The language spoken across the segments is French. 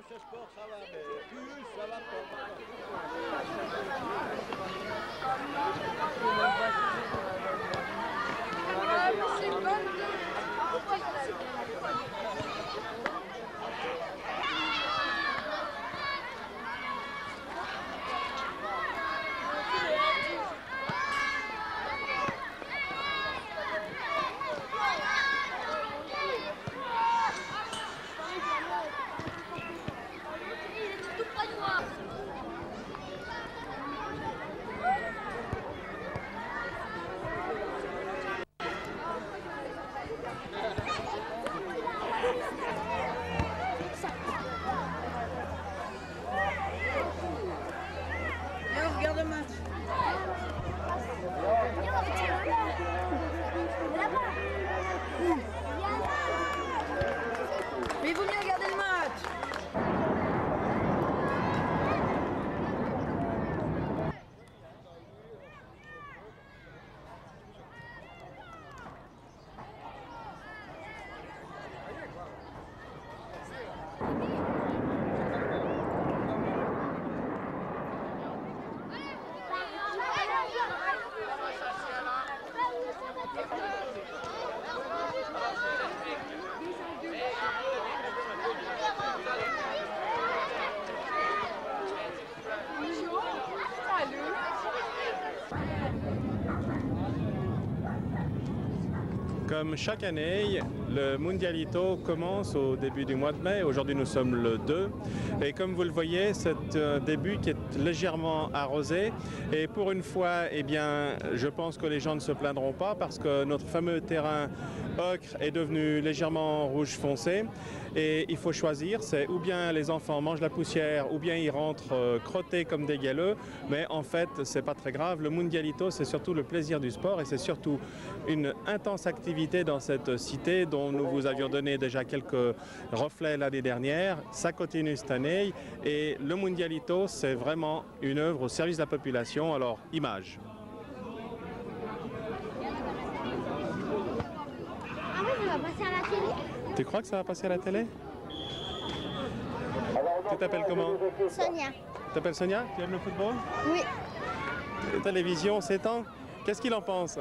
ce sport, ça va, mais plus, ça va pas. Viens, on regarde le match. Mais il vaut mieux regarder le match. Comme chaque année, le Mundialito commence au début du mois de mai. Aujourd'hui, nous sommes le 2. Et comme vous le voyez, c'est un début qui est légèrement arrosé. Et pour une fois, eh bien, je pense que les gens ne se plaindront pas parce que notre fameux terrain ocre est devenu légèrement rouge foncé. Et il faut choisir, c'est ou bien les enfants mangent la poussière, ou bien ils rentrent crottés comme des galeux. Mais en fait, c'est pas très grave. Le Mundialito, c'est surtout le plaisir du sport et c'est surtout une intense activité dans cette cité dont nous vous avions donné déjà quelques reflets l'année dernière. Ça continue cette année et le Mundialito, c'est vraiment une œuvre au service de la population. Alors, image. Ah oui, ça va passer à la télé. Tu crois que ça va passer à la télé? Tu t'appelles comment? Sonia. Tu t'appelles Sonia? Tu aimes le football? Oui. La télévision s'étend. Qu'est-ce qu'il en pense?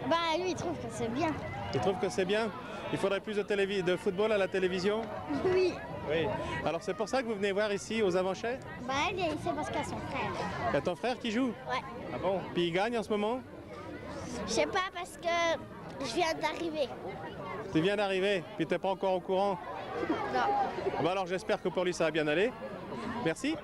Bah lui, il trouve que c'est bien. Il trouve que c'est bien? Il faudrait plus de football à la télévision? Oui. Oui. Alors c'est pour ça que vous venez voir ici aux Avanchais? Bah elle vient ici parce qu'elle a son frère. Il y a ton frère qui joue? Ouais. Ah bon? Puis il gagne en ce moment? Je sais pas parce que je viens d'arriver. Tu viens d'arriver, puis tu n'es pas encore au courant? Non. Bah alors j'espère que pour lui ça va bien aller. Merci.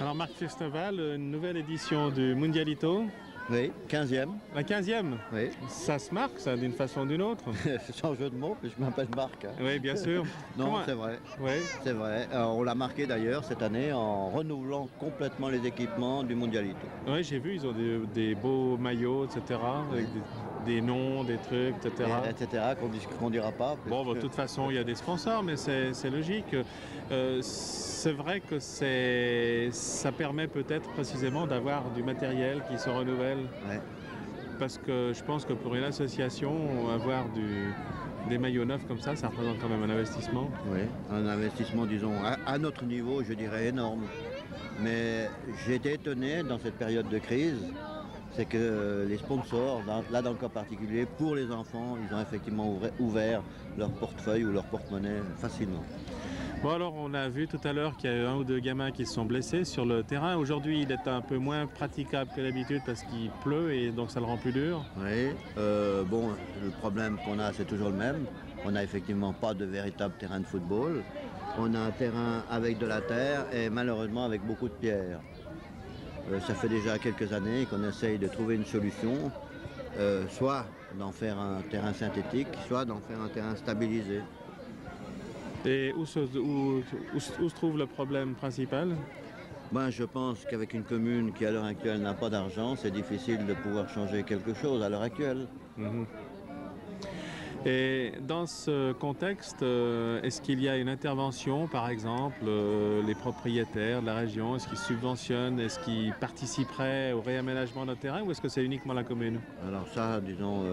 Alors Marc Festival, une nouvelle édition du Mundialito. Oui, 15e. La 15e. Oui, Ça se marque ça d'une façon ou d'une autre? sans jeu de mots, je m'appelle Marc. Hein. Oui, bien sûr. Non, Comment- c'est vrai. Oui. C'est vrai. On l'a marqué d'ailleurs cette année en renouvelant complètement les équipements du Mondialito. Oui, j'ai vu, ils ont des beaux maillots, etc. Avec des noms, des trucs, etc. Etc. qu'on dira pas. Bon, bah, de toute façon, il y a des sponsors, mais c'est logique. C'est vrai que ça permet peut-être précisément d'avoir du matériel qui se renouvelle. Ouais. Parce que je pense que pour une association, avoir des maillots neufs comme ça représente quand même un investissement. Oui, un investissement, disons, à notre niveau, je dirais énorme. Mais j'ai été étonné dans cette période de crise c'est que les sponsors, là dans le cas particulier, pour les enfants, ils ont effectivement ouvert leur portefeuille ou leur porte-monnaie facilement. Bon alors on a vu tout à l'heure qu'il y a eu un ou deux gamins qui se sont blessés sur le terrain. Aujourd'hui il est un peu moins praticable que d'habitude parce qu'il pleut et donc ça le rend plus dur. Oui, bon, le problème qu'on a, c'est toujours le même. On n'a effectivement pas de véritable terrain de football. On a un terrain avec de la terre et malheureusement avec beaucoup de pierres. Ça fait déjà quelques années qu'on essaye de trouver une solution, soit d'en faire un terrain synthétique, soit d'en faire un terrain stabilisé. Et où se trouve le problème principal? Ben, je pense qu'avec une commune qui à l'heure actuelle n'a pas d'argent, c'est difficile de pouvoir changer quelque chose à l'heure actuelle. Mhm. Et dans ce contexte, est-ce qu'il y a une intervention, par exemple, les propriétaires de la région, est-ce qu'ils subventionnent, est-ce qu'ils participeraient au réaménagement de notre terrain ou est-ce que c'est uniquement la commune? Alors ça, disons,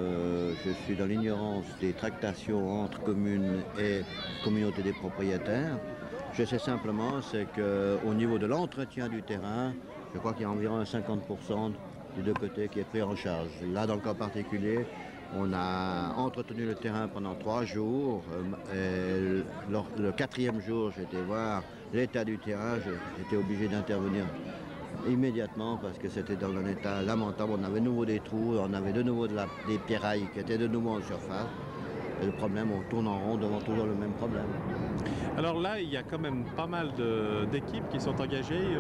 je suis dans l'ignorance des tractations entre communes et communauté des propriétaires. Je sais simplement, c'est qu'au niveau de l'entretien du terrain, je crois qu'il y a environ 50% des deux côtés qui est pris en charge. Là, dans le cas particulier, on a entretenu le terrain pendant 3 jours. Et le 4e jour, j'ai été voir l'état du terrain. J'étais obligé d'intervenir immédiatement parce que c'était dans un état lamentable. On avait de nouveau des trous, on avait de nouveau des pierrailles qui étaient de nouveau en surface. Et le problème, on tourne en rond devant toujours le même problème. Alors là, il y a quand même pas mal d'équipes qui sont engagées,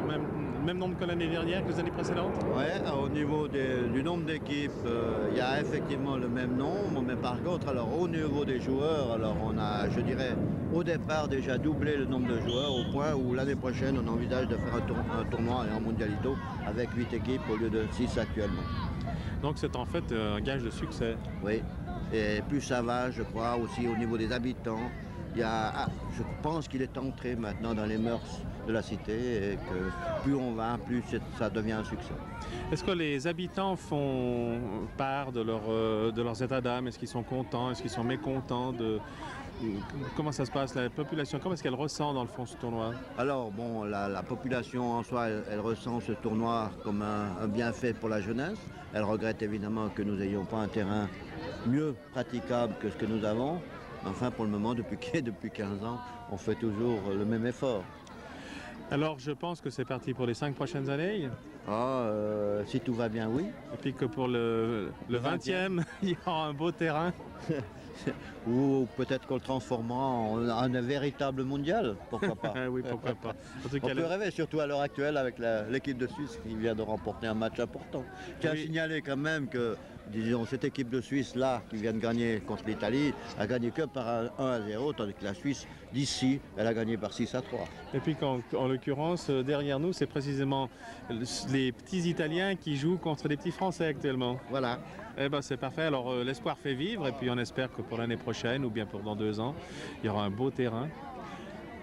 même nombre que l'année dernière, que les années précédentes? Oui, au niveau du nombre d'équipes, il y a effectivement le même nombre, mais par contre, alors au niveau des joueurs, alors on a, je dirais, au départ déjà doublé le nombre de joueurs au point où l'année prochaine, on envisage de faire un tournoi en Mondialito avec 8 équipes au lieu de 6 actuellement. Donc c'est en fait un gage de succès. Oui, et plus ça va, je crois, aussi au niveau des habitants. Je pense qu'il est entré maintenant dans les mœurs de la cité et que plus on va, plus ça devient un succès. Est-ce que les habitants font part de leurs états d'âme? Est-ce qu'ils sont contents? Est-ce qu'ils sont mécontents comment ça se passe? La population, comment est-ce qu'elle ressent dans le fond ce tournoi? Alors bon, la population en soi, elle ressent ce tournoi comme un bienfait pour la jeunesse. Elle regrette évidemment que nous n'ayons pas un terrain mieux praticable que ce que nous avons. Enfin, pour le moment, depuis 15 ans, on fait toujours le même effort. Alors, je pense que c'est parti pour les 5 prochaines années. Si tout va bien, oui. Et puis que pour le 20e, il y aura un beau terrain. Ou peut-être qu'on le transformera en un véritable mondial, pourquoi pas. Oui, pourquoi pas. En tout On cas, peut rêver, surtout à l'heure actuelle avec l'équipe de Suisse qui vient de remporter un match important. Je tiens à signaler quand même que, disons, cette équipe de Suisse là, qui vient de gagner contre l'Italie, a gagné que par 1-0, tandis que la Suisse d'ici, elle a gagné par 6-3. Et puis en l'occurrence, derrière nous, c'est précisément les petits Italiens qui jouent contre les petits Français actuellement. Voilà. Eh ben c'est parfait. Alors l'espoir fait vivre et puis on espère que pour l'année prochaine ou bien pour dans 2 ans, il y aura un beau terrain.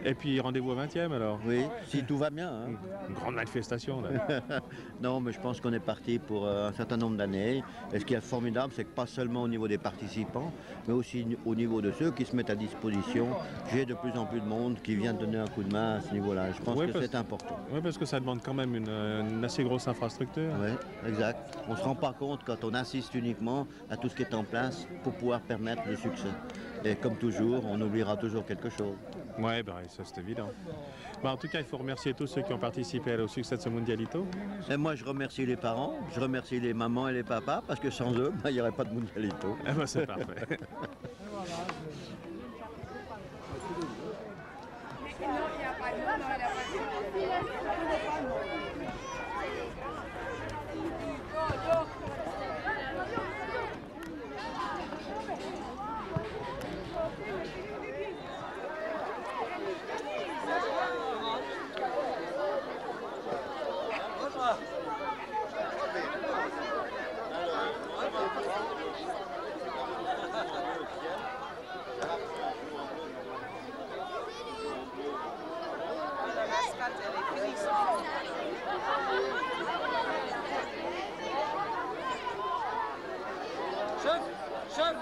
Et puis rendez-vous au 20e alors. Oui, si tout va bien. Hein. Une grande manifestation là. Non, mais je pense qu'on est parti pour un certain nombre d'années. Et ce qui est formidable, c'est que pas seulement au niveau des participants, mais aussi au niveau de ceux qui se mettent à disposition. J'ai de plus en plus de monde qui vient donner un coup de main à ce niveau-là. Je pense que c'est important. Oui, parce que ça demande quand même une assez grosse infrastructure. Oui, exact. On ne se rend pas compte quand on assiste uniquement à tout ce qui est en place pour pouvoir permettre le succès. Et comme toujours, on oubliera toujours quelque chose. Oui, ben, ça c'est évident. Ben, en tout cas, il faut remercier tous ceux qui ont participé au succès de ce Mondialito. Et moi, je remercie les parents, je remercie les mamans et les papas, parce que sans eux, il n'y aurait pas de Mondialito. Eh ben, c'est parfait. Chef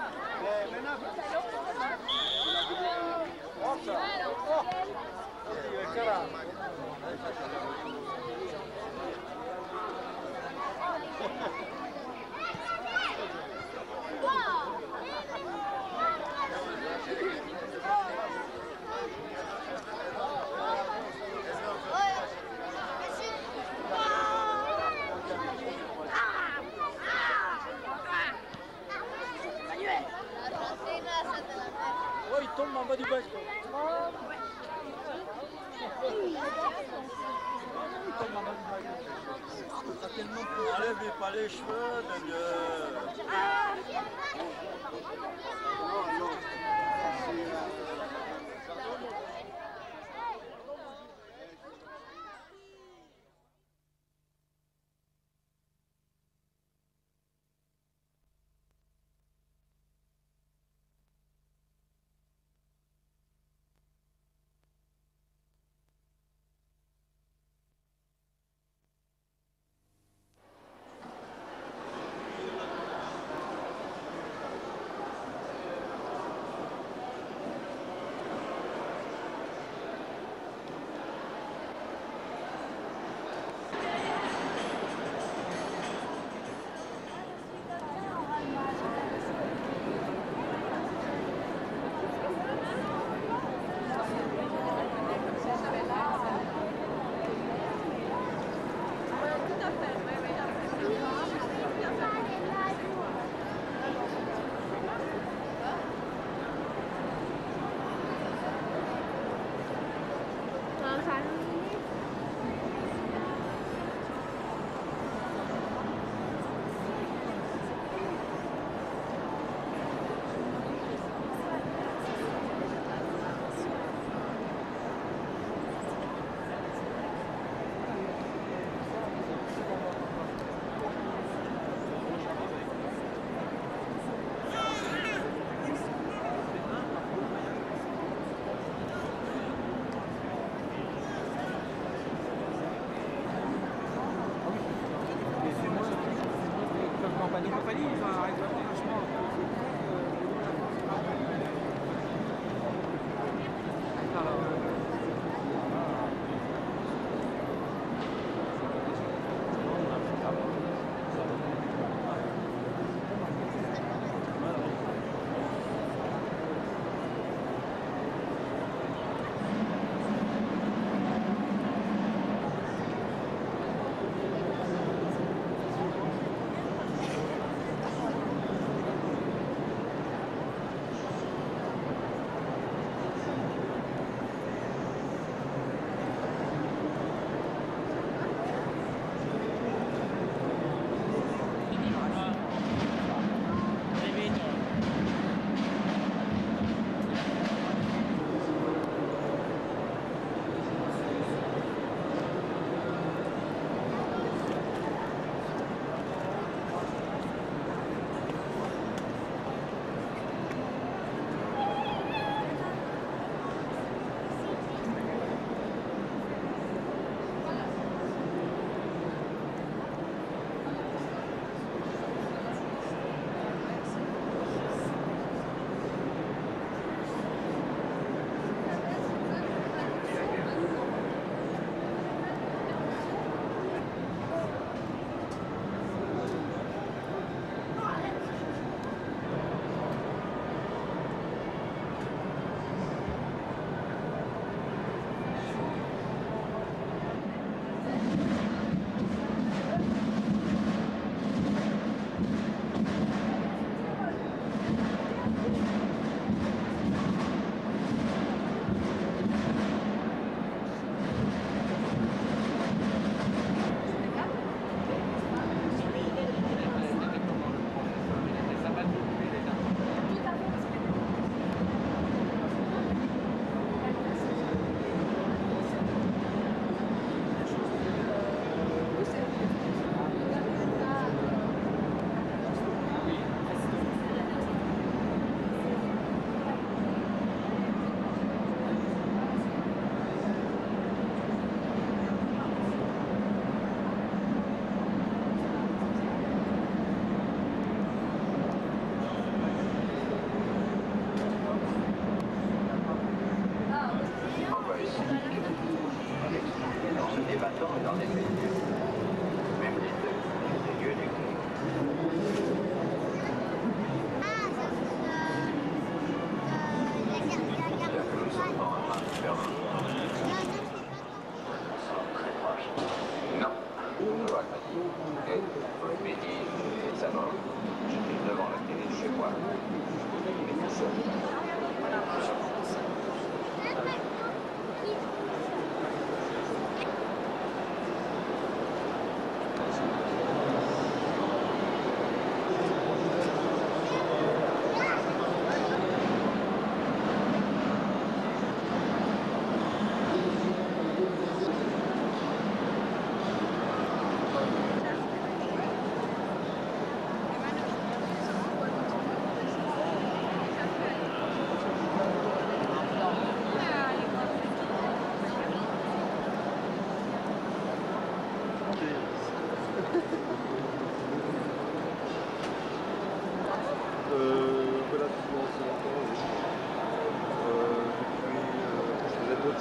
Enlève pas les cheveux de Dieu.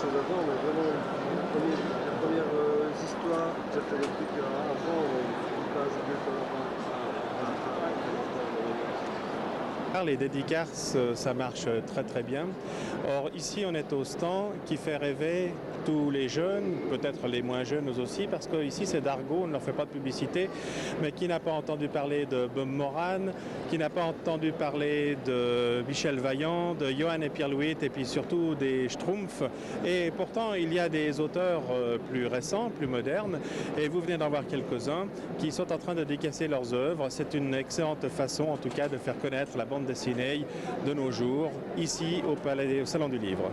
de choses à voir, mais vraiment, la première histoire, peut-être le truc avant, pas ajouter Les dédicaces, ça marche très très bien. Or ici on est au stand qui fait rêver tous les jeunes, peut-être les moins jeunes aussi, parce que ici c'est d'argot, on ne leur fait pas de publicité, mais qui n'a pas entendu parler de Bob Moran, qui n'a pas entendu parler de Michel Vaillant, de Johann et Pierre-Louis, et puis surtout des Schtroumpfs. Et pourtant il y a des auteurs plus récents, plus modernes, et vous venez d'en voir quelques-uns qui sont en train de dédicacer leurs œuvres. C'est une excellente façon en tout cas de faire connaître la bande dessinée de nos jours, ici au Salon du Livre.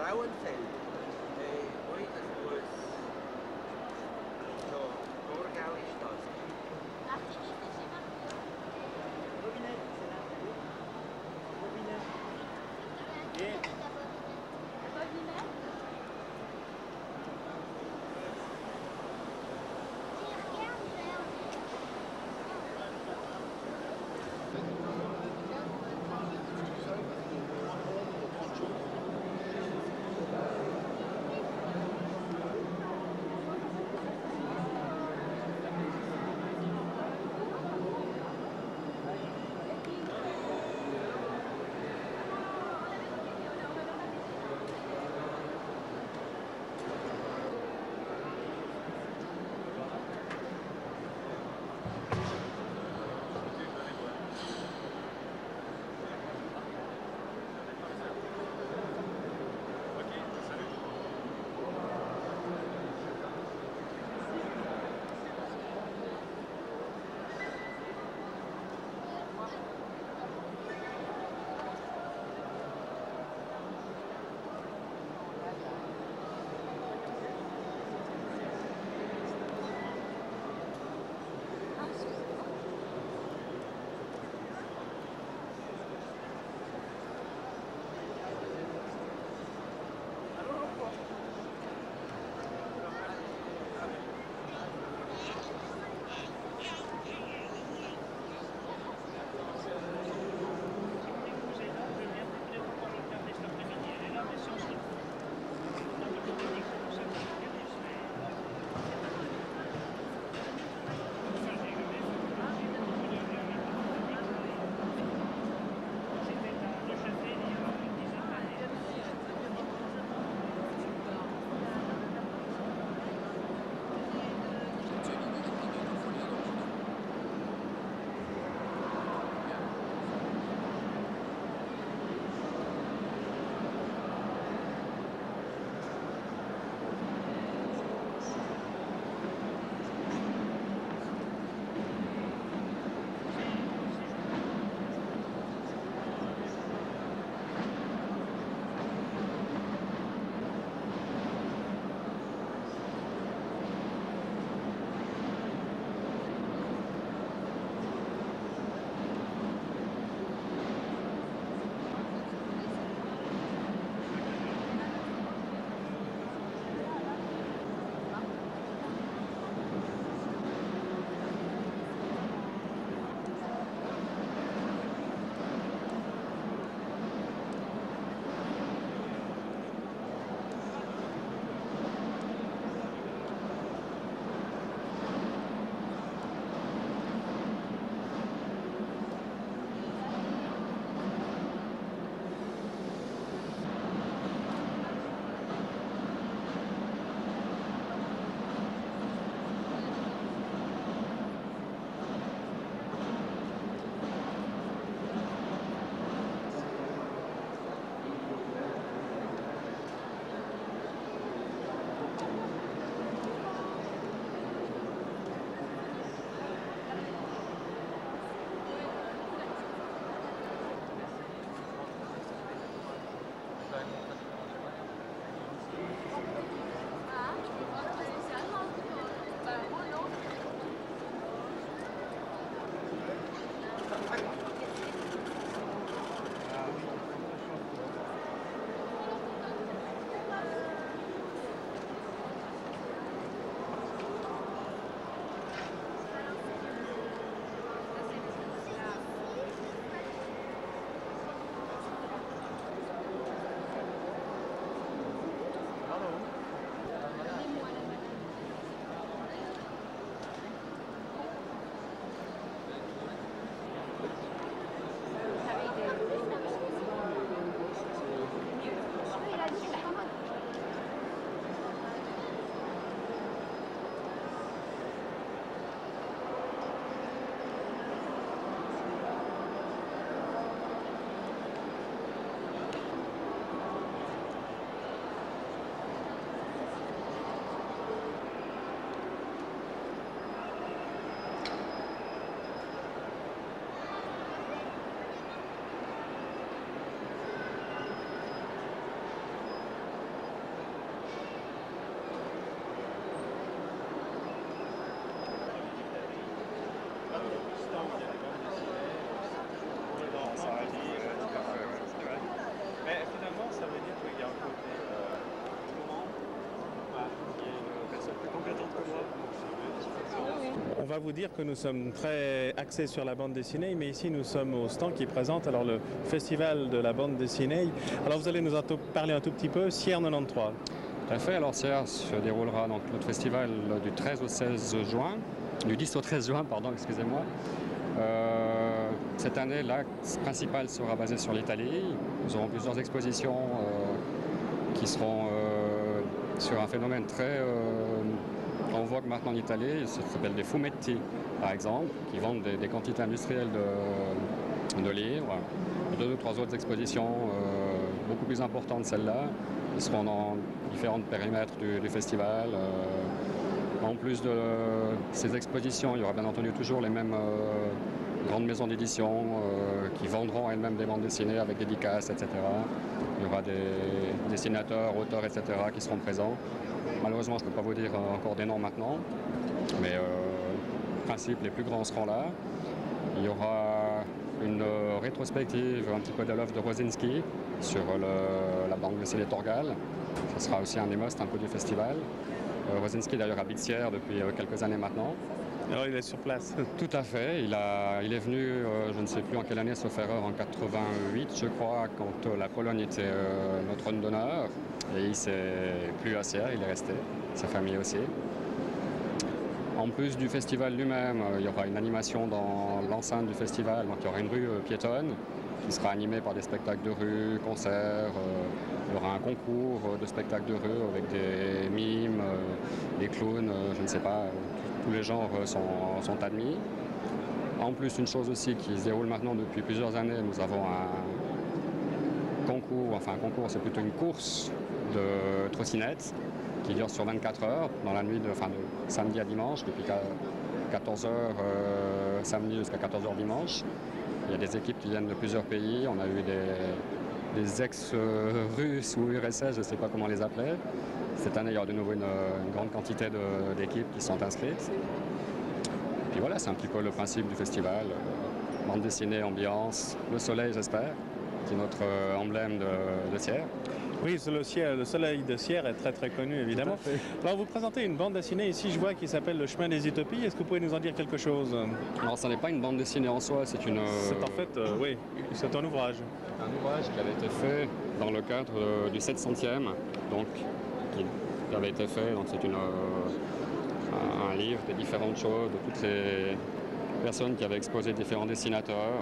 Frauenfeld. Oui, das muss. So, Thurgau ist das. va vous dire que nous sommes très axés sur la bande dessinée, mais ici nous sommes au stand qui présente alors le festival de la bande dessinée. Alors vous allez nous en parler un tout petit peu, Sierre 93. Tout à fait, alors Sierre se déroulera donc notre festival du 13 au 16 juin, du 10 au 13 juin, pardon, excusez-moi. Cette année, l'axe principal sera basé sur l'Italie. Nous aurons plusieurs expositions qui seront sur un phénomène très en vogue maintenant en Italie. Ça s'appelle des fumetti, par exemple, qui vendent des quantités industrielles de livres. Deux ou trois autres expositions beaucoup plus importantes, celles-là, qui seront dans différents périmètres du festival. En plus de ces expositions, il y aura bien entendu toujours les mêmes grandes maisons d'édition qui vendront elles-mêmes des bandes dessinées avec dédicaces, etc. Il y aura des dessinateurs, auteurs, etc. qui seront présents. Malheureusement, je ne peux pas vous dire encore des noms maintenant, mais en principe, les plus grands seront là. Il y aura une rétrospective un petit peu de l'œuvre de Rosinski sur la bande dessinée Torgal. Ce sera aussi un des musts un peu du festival. Rosinski d'ailleurs habite Sierre depuis quelques années maintenant. Alors il est sur place. Tout à fait, il est venu, je ne sais plus en quelle année, sauf erreur, en 88 je crois, quand la Pologne était notre trône d'honneur. Et il ne s'est plus à Sierre, il est resté, sa famille aussi. En plus du festival lui-même, il y aura une animation dans l'enceinte du festival, donc il y aura une rue piétonne qui sera animée par des spectacles de rue, concerts. Il y aura un concours de spectacles de rue avec des mimes, des clowns, je ne sais pas, tous les genres sont admis. En plus, une chose aussi qui se déroule maintenant depuis plusieurs années, nous avons un concours, c'est plutôt une course de trottinettes qui dure sur 24 heures, dans la nuit de samedi à dimanche, depuis 14h samedi jusqu'à 14h dimanche. Il y a des équipes qui viennent de plusieurs pays. On a eu des ex-russes ou URSS, je ne sais pas comment les appeler. Cette année, il y aura de nouveau une grande quantité d'équipes qui sont inscrites. Puis voilà, c'est un petit peu le principe du festival. Bande dessinée, ambiance, le soleil, j'espère, qui est notre emblème de Sierre. Oui, le soleil de Sierre est très très connu évidemment. Alors vous présentez une bande dessinée ici, je vois, qui s'appelle Le chemin des utopies. Est-ce que vous pouvez nous en dire quelque chose? Alors ce n'est pas une bande dessinée en soi, c'est une... C'est en fait, oui, c'est un ouvrage. Un ouvrage qui avait été fait dans le cadre du 700e, donc qui avait été fait, donc c'est un livre des différentes choses, de toutes les personnes qui avaient exposé différents dessinateurs.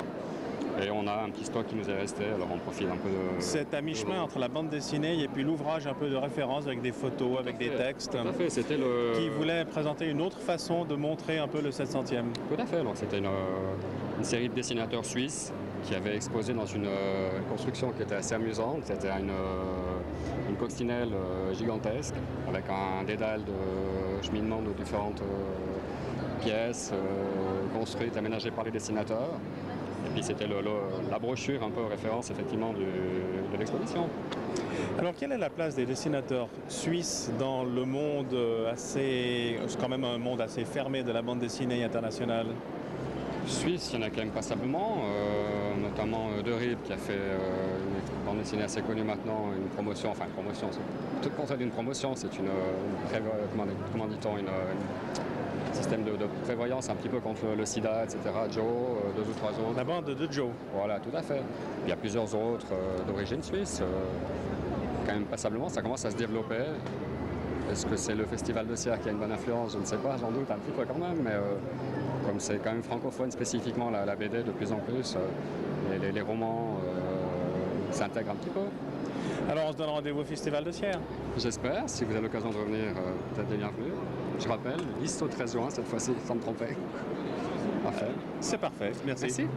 Et on a un petit stock qui nous est resté, alors on profite un peu de... C'est à mi-chemin entre la bande dessinée et puis l'ouvrage un peu de référence avec des photos, avec des textes. Tout à fait, c'était qui voulait présenter une autre façon de montrer un peu le 700e. Tout à fait, donc c'était une série de dessinateurs suisses qui avaient exposé dans une construction qui était assez amusante. C'était une coccinelle gigantesque avec un dédale de cheminement de différentes pièces construites, aménagées par les dessinateurs. Et puis c'était la brochure un peu référence effectivement de l'exposition. Alors quelle est la place des dessinateurs suisses dans le monde c'est quand même un monde assez fermé de la bande dessinée internationale? Suisse, il y en a quand même passablement, notamment De Rip qui a fait une bande dessinée assez connue maintenant, une promotion, c'est tout le concept d'une promotion, c'est comment dit-on, un système de prévoyance un petit peu contre le sida, etc. Joe, deux ou trois autres. La bande de Joe. Voilà, tout à fait. Il y a plusieurs autres d'origine suisse, quand même passablement, ça commence à se développer. Est-ce que c'est le Festival de Sierre qui a une bonne influence? Je ne sais pas, j'en doute un petit peu quand même, mais comme c'est quand même francophone spécifiquement la BD de plus en plus, les romans s'intègrent un petit peu. Alors on se donne rendez-vous au Festival de Sierre. J'espère, si vous avez l'occasion de revenir, peut-être les bienvenus. Je rappelle, 10 au 13 juin cette fois-ci, sans me tromper. Parfait. C'est parfait, merci. Merci.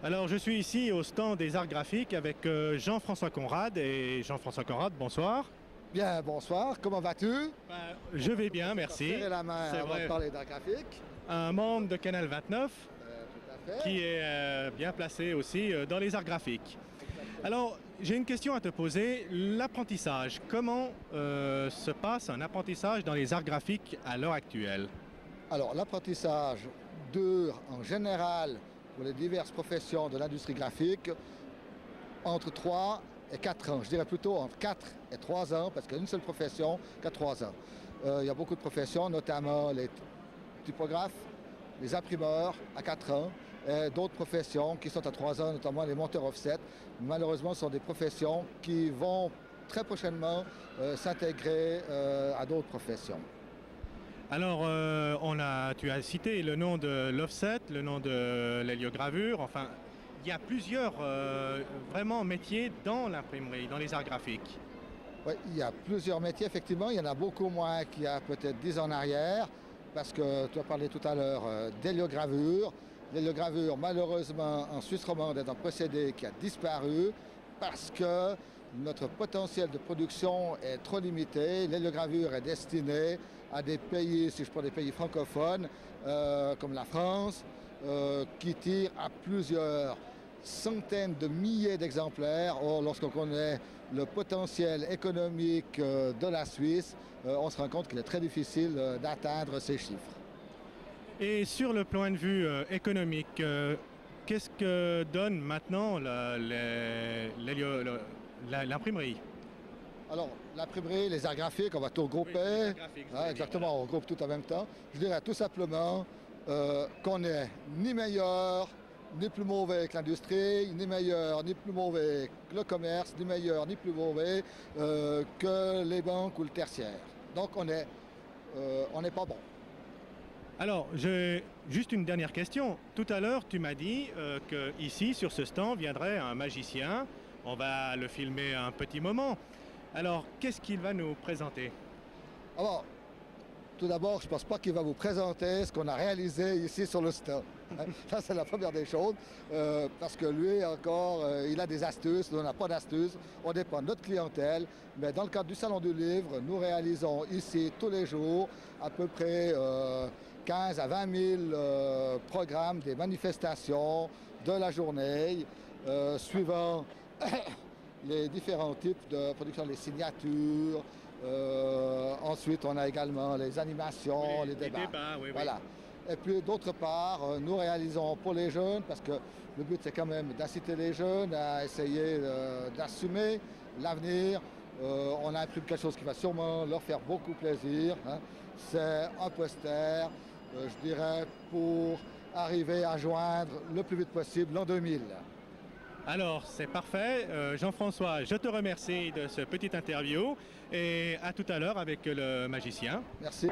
Alors je suis ici au stand des arts graphiques avec Jean-François Conrad. Et Jean-François Conrad, bonsoir. Bien, bonsoir, comment vas-tu? Je vais bien, merci. Serrer la main C'est avant vrai. de parler d'art graphique. Un membre de Canal 29 Tout à fait. qui est bien placé aussi dans les arts graphiques. Alors j'ai une question à te poser. L'apprentissage, comment se passe un apprentissage dans les arts graphiques à l'heure actuelle? Alors, l'apprentissage dure en général pour les diverses professions de l'industrie graphique entre 3 et 4 ans. Je dirais plutôt entre 4 et 3 ans parce qu'il y a une seule profession qui a 3 ans. Il y a beaucoup de professions, notamment les typographes, les imprimeurs à 4 ans et d'autres professions qui sont à 3 ans, notamment les monteurs offset. Malheureusement, ce sont des professions qui vont très prochainement s'intégrer à d'autres professions. Alors, tu as cité le nom de l'offset, le nom de l'héliogravure, enfin, il y a plusieurs vraiment métiers dans l'imprimerie, dans les arts graphiques. Oui, il y a plusieurs métiers, effectivement. Il y en a beaucoup moins qu'il y a peut-être 10 ans en arrière, parce que tu as parlé tout à l'heure d'héliogravure. L'héliogravure, malheureusement, en Suisse romande, est un procédé qui a disparu parce que notre potentiel de production est trop limité. L'héliogravure est destinée à des pays, si je prends des pays francophones, comme la France, qui tirent à plusieurs centaines de milliers d'exemplaires. Or, lorsqu'on connaît le potentiel économique de la Suisse, on se rend compte qu'il est très difficile d'atteindre ces chiffres. Et sur le point de vue économique, qu'est-ce que donne maintenant l'imprimerie? Alors, l'imprimerie, les arts graphiques, on va tout regrouper. Exactement, on regroupe tout en même temps. Je dirais tout simplement qu'on n'est ni meilleur, ni plus mauvais que l'industrie, ni meilleur, ni plus mauvais que le commerce, ni meilleur, ni plus mauvais que les banques ou le tertiaire. Donc, on n'est pas bon. Alors, j'ai juste une dernière question. Tout à l'heure, tu m'as dit qu'ici, sur ce stand, viendrait un magicien. On va le filmer un petit moment. Alors, qu'est-ce qu'il va nous présenter? Alors, tout d'abord, je ne pense pas qu'il va vous présenter ce qu'on a réalisé ici sur le stand. Ça, c'est la première des choses, parce que lui, encore, il a des astuces, nous, on n'a pas d'astuces, on dépend de notre clientèle. Mais dans le cadre du Salon du Livre, nous réalisons ici tous les jours à peu près 15 à 20 000 programmes, des manifestations de la journée, suivant les différents types de production, les signatures. Ensuite, on a également les animations, les débats. Oui, voilà. Et puis, d'autre part, nous réalisons pour les jeunes, parce que le but, c'est quand même d'inciter les jeunes à essayer d'assumer l'avenir. On imprime quelque chose qui va sûrement leur faire beaucoup plaisir. Hein. C'est un poster, je dirais, pour arriver à joindre le plus vite possible l'an 2000. Alors, c'est parfait. Jean-François, je te remercie de ce petit interview et à tout à l'heure avec le magicien. Merci.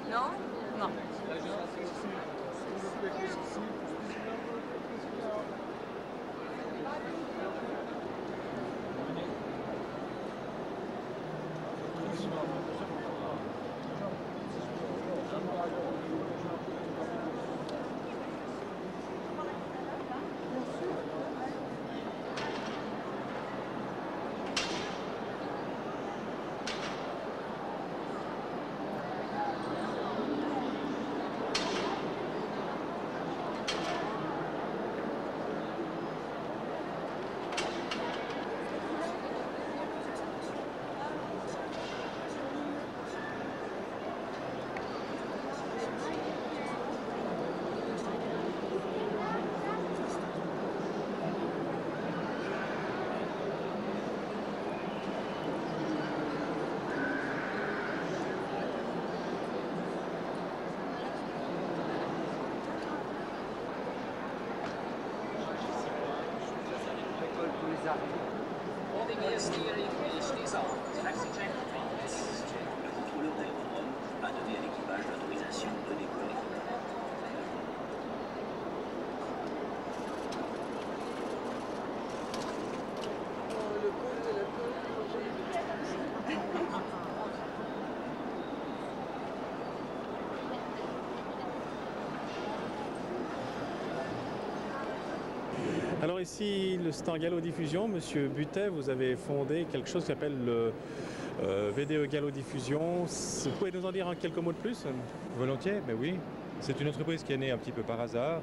Non? Non. contrôleur d'aérodrome a donné à l'équipage l'autorisation de décoller. Alors ici, le stand Gallo Diffusion, Monsieur Butet, vous avez fondé quelque chose qui s'appelle le VDE Gallo Diffusion. Vous pouvez nous en dire quelques mots de plus? Volontiers, mais oui. C'est une entreprise qui est née un petit peu par hasard.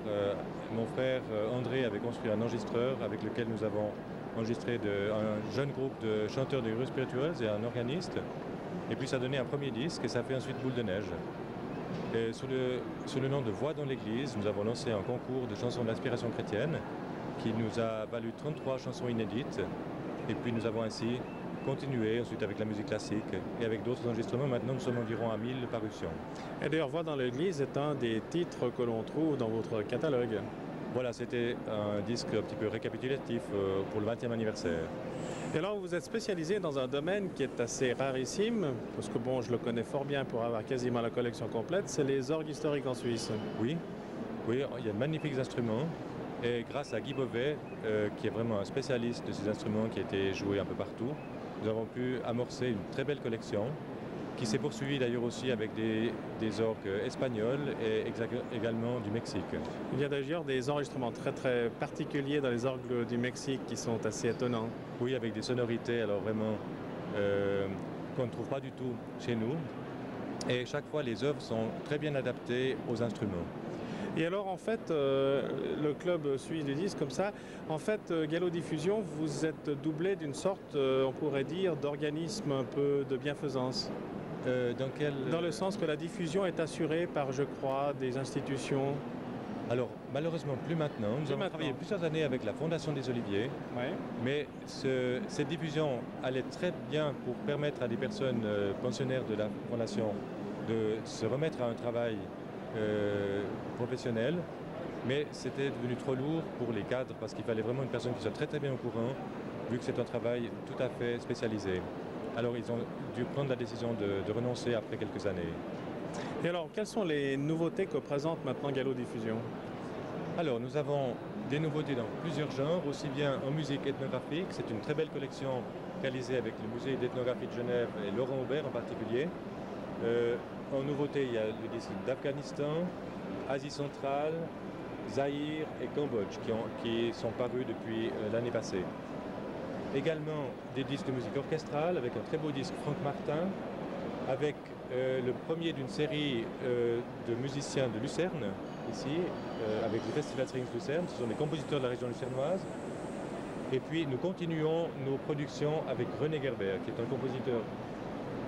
Mon frère André avait construit un enregistreur avec lequel nous avons enregistré un jeune groupe de chanteurs de grues spiritueuses et un organiste. Et puis ça a donné un premier disque et ça a fait ensuite boule de neige. Et sous le nom de Voix dans l'église, nous avons lancé un concours de chansons d'inspiration chrétienne qui nous a valu 33 chansons inédites. Et puis nous avons ainsi continué ensuite avec la musique classique et avec d'autres enregistrements. Maintenant, nous sommes environ à 1000 parutions. Et d'ailleurs, Voix dans l'église est un des titres que l'on trouve dans votre catalogue. Voilà, c'était un disque un petit peu récapitulatif pour le 20e anniversaire. Et alors, vous êtes spécialisé dans un domaine qui est assez rarissime, parce que bon, je le connais fort bien pour avoir quasiment la collection complète, c'est les orgues historiques en Suisse. Oui, oui, il y a de magnifiques instruments. Et grâce à Guy Beauvais, qui est vraiment un spécialiste de ces instruments qui a été joué un peu partout, nous avons pu amorcer une très belle collection qui s'est poursuivie d'ailleurs aussi avec des orgues espagnols et également du Mexique. Il y a d'ailleurs des enregistrements très très particuliers dans les orgues du Mexique qui sont assez étonnants. Oui, avec des sonorités alors vraiment qu'on ne trouve pas du tout chez nous. Et chaque fois, les œuvres sont très bien adaptées aux instruments. Et alors en fait, le club suisse du disque comme ça, en fait Gallo Diffusion, vous êtes doublé d'une sorte, on pourrait dire, d'organisme un peu de bienfaisance. Dans le sens que la diffusion est assurée par, je crois, des institutions. Alors malheureusement plus maintenant. Nous avons travaillé plusieurs années avec la Fondation des Oliviers, mais cette diffusion allait très bien pour permettre à des personnes pensionnaires de la Fondation de se remettre à un travail professionnel, mais c'était devenu trop lourd pour les cadres parce qu'il fallait vraiment une personne qui soit très très bien au courant, vu que c'est un travail tout à fait spécialisé. Alors ils ont dû prendre la décision de renoncer après quelques années. Et alors, quelles sont les nouveautés que présente maintenant Gallo Diffusion? Alors, nous avons des nouveautés dans plusieurs genres, aussi bien en musique ethnographique. C'est une très belle collection réalisée avec le musée d'ethnographie de Genève et Laurent Aubert en particulier. En nouveauté, il y a le disque d'Afghanistan, Asie centrale, Zaïre et Cambodge qui sont parus depuis l'année passée. Également des disques de musique orchestrale avec un très beau disque Franck Martin, avec le premier d'une série de musiciens de Lucerne, ici, avec le Festival Strings Lucerne. Ce sont des compositeurs de la région lucernoise. Et puis nous continuons nos productions avec René Gerber, qui est un compositeur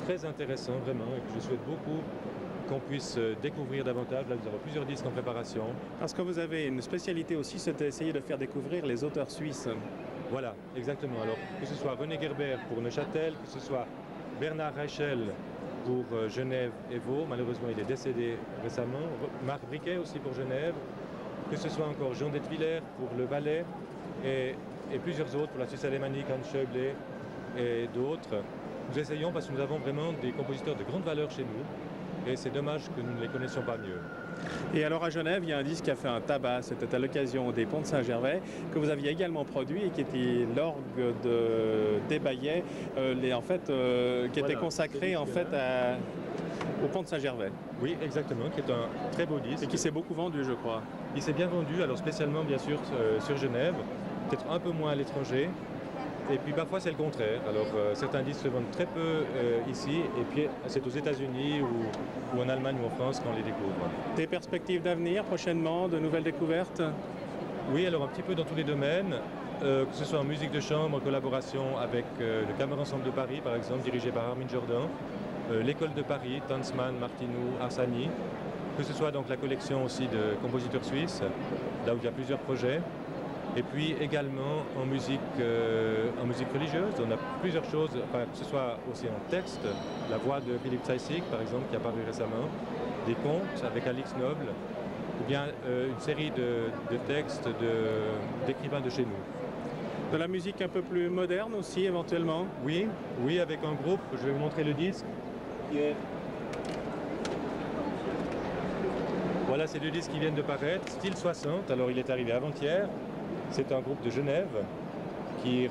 très intéressant vraiment et que je souhaite beaucoup qu'on puisse découvrir davantage. Là, nous avons plusieurs disques en préparation. Parce que vous avez une spécialité aussi, c'est d'essayer de faire découvrir les auteurs suisses. Voilà, exactement. Alors, que ce soit René Gerber pour Neuchâtel, que ce soit Bernard Reichel pour Genève et Vaud, malheureusement il est décédé récemment, Marc Briquet aussi pour Genève, que ce soit encore Jean Detwiller pour le Valais et plusieurs autres pour la Suisse alémanique, Hans Schäuble et d'autres. Nous essayons parce que nous avons vraiment des compositeurs de grande valeur chez nous et c'est dommage que nous ne les connaissions pas mieux. Et alors à Genève, il y a un disque qui a fait un tabac, c'était à l'occasion des Ponts de Saint-Gervais, que vous aviez également produit et qui était l'orgue des Baillets, qui était consacré en fait au Pont de Saint-Gervais. Oui, exactement, qui est un très beau disque. Et qui s'est beaucoup vendu, je crois. Il s'est bien vendu, alors spécialement bien sûr sur Genève, peut-être un peu moins à l'étranger. Et puis parfois c'est le contraire. Alors certains disques se vendent très peu ici et puis c'est aux États-Unis ou en Allemagne ou en France qu'on les découvre. Des perspectives d'avenir prochainement, de nouvelles découvertes? Oui, alors un petit peu dans tous les domaines, que ce soit en musique de chambre, en collaboration avec le Cameron Ensemble de Paris par exemple, dirigé par Armin Jordan, l'école de Paris, Tanzmann, Martinou, Arsani, que ce soit donc la collection aussi de compositeurs suisses, là où il y a plusieurs projets. Et puis également en musique religieuse, on a plusieurs choses, que ce soit aussi en texte, la voix de Philippe Zeissig par exemple qui a paru récemment, des contes avec Alix Noble, ou bien une série de textes d'écrivains de chez nous. De la musique un peu plus moderne aussi, éventuellement? Oui, oui, avec un groupe, je vais vous montrer le disque. qui est- Voilà, c'est le disque qui vient de paraître, style 60, alors il est arrivé avant-hier. C'est un groupe de Genève qui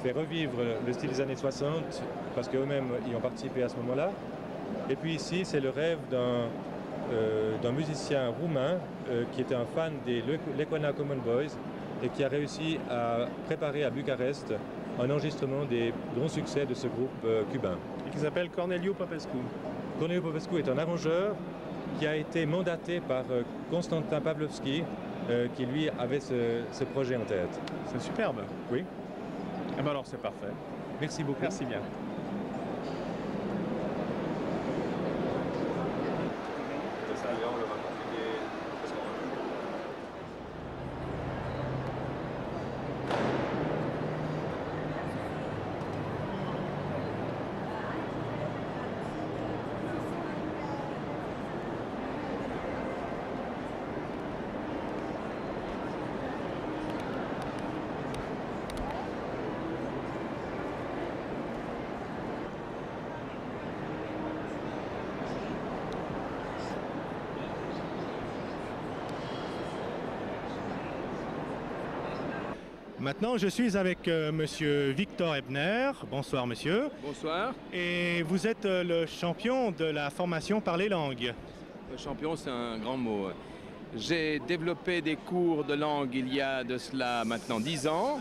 fait revivre le style des années 60 parce qu'eux-mêmes y ont participé à ce moment-là. Et puis ici, c'est le rêve d'un musicien roumain qui était un fan des Lequana Common Boys et qui a réussi à préparer à Bucarest un enregistrement des grands succès de ce groupe cubain. Et qui s'appelle Corneliu Popescu. Corneliu Popescu est un arrangeur qui a été mandaté par Constantin Pavlovski qui lui avait ce projet en tête. C'est superbe. Oui. Eh ben alors c'est parfait. Merci beaucoup. Merci bien. Maintenant, je suis avec monsieur Victor Ebner. Bonsoir, monsieur. Bonsoir. Et vous êtes le champion de la formation par les langues. Le champion, c'est un grand mot. J'ai développé des cours de langue il y a de cela maintenant 10 ans.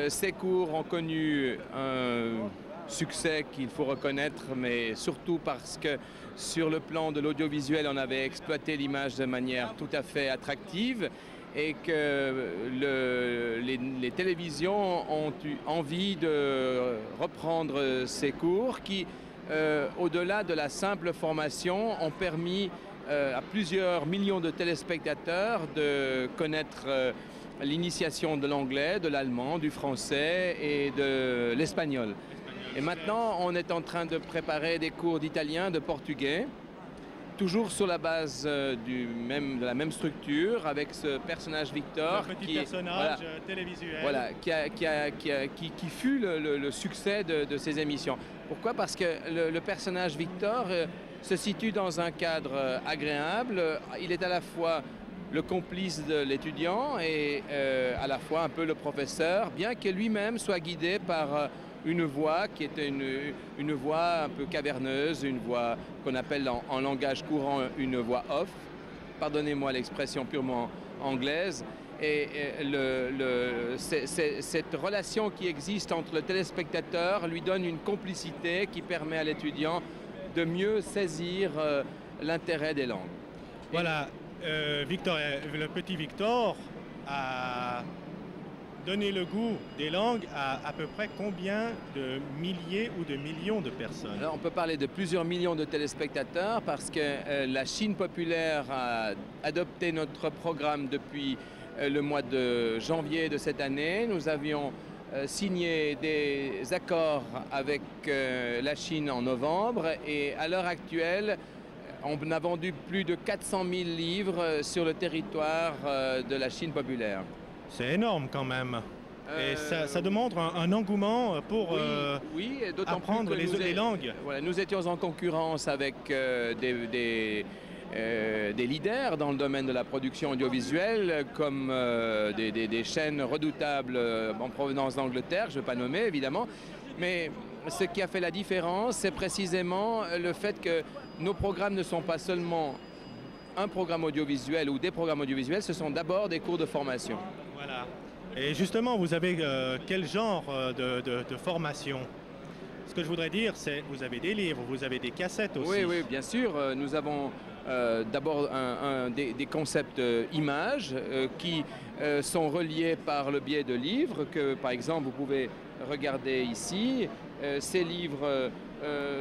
Ces cours ont connu un succès qu'il faut reconnaître, mais surtout parce que sur le plan de l'audiovisuel, on avait exploité l'image de manière tout à fait attractive et que les télévisions ont eu envie de reprendre ces cours qui, au-delà de la simple formation, ont permis à plusieurs millions de téléspectateurs de connaître l'initiation de l'anglais, de l'allemand, du français et de l'espagnol. Et maintenant, on est en train de préparer des cours d'italien, de portugais, toujours sur la base de la même structure, avec ce personnage Victor. Le petit personnage télévisuel. Voilà, qui fut le succès de ces émissions. Pourquoi? Parce que le personnage Victor se situe dans un cadre agréable. Il est à la fois le complice de l'étudiant et à la fois un peu le professeur, bien que lui-même soit guidé par une voix qui est une voix un peu caverneuse, une voix qu'on appelle en langage courant une voix off. Pardonnez-moi l'expression purement anglaise. Et cette relation qui existe entre le téléspectateur lui donne une complicité qui permet à l'étudiant de mieux saisir l'intérêt des langues. Voilà, Victor, le petit Victor a donné le goût des langues à peu près combien de milliers ou de millions de personnes? Alors, on peut parler de plusieurs millions de téléspectateurs parce que la Chine populaire a adopté notre programme depuis le mois de janvier de cette année. Nous avions signé des accords avec la Chine en novembre et à l'heure actuelle, on a vendu plus de 400 000 livres sur le territoire de la Chine populaire. C'est énorme quand même. Et ça demande un engouement pour apprendre les langues. Voilà, nous étions en concurrence avec des leaders dans le domaine de la production audiovisuelle, comme des chaînes redoutables en provenance d'Angleterre, je ne vais pas nommer évidemment, mais ce qui a fait la différence, c'est précisément le fait que nos programmes ne sont pas seulement un programme audiovisuel ou des programmes audiovisuels, ce sont d'abord des cours de formation. Voilà. Et justement, vous avez quel genre de formation? Ce que je voudrais dire, c'est vous avez des livres, vous avez des cassettes aussi. Oui, oui, bien sûr. Nous avons d'abord des concepts images qui sont reliés par le biais de livres que, par exemple, vous pouvez regarder ici. Ces livres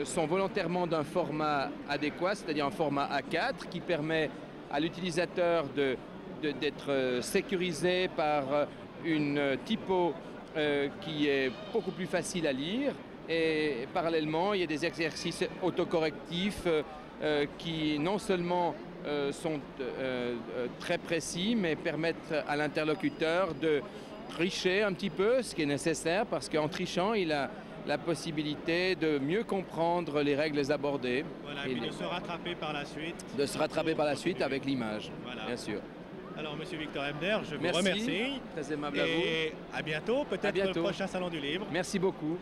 sont volontairement d'un format adéquat, c'est-à-dire un format A4 qui permet à l'utilisateur d'être sécurisé par une typo qui est beaucoup plus facile à lire. Et parallèlement, il y a des exercices autocorrectifs qui non seulement sont très précis, mais permettent à l'interlocuteur tricher un petit peu, ce qui est nécessaire, parce qu'en trichant, il a la possibilité de mieux comprendre les règles abordées. Voilà, et puis de se rattraper par la suite. De se rattraper par la suite avec l'image, voilà. Bien sûr. Alors, Monsieur Victor Hebner, je vous Merci, remercie. Très aimable à vous. Et à bientôt, peut-être le prochain Salon du Livre. Merci beaucoup.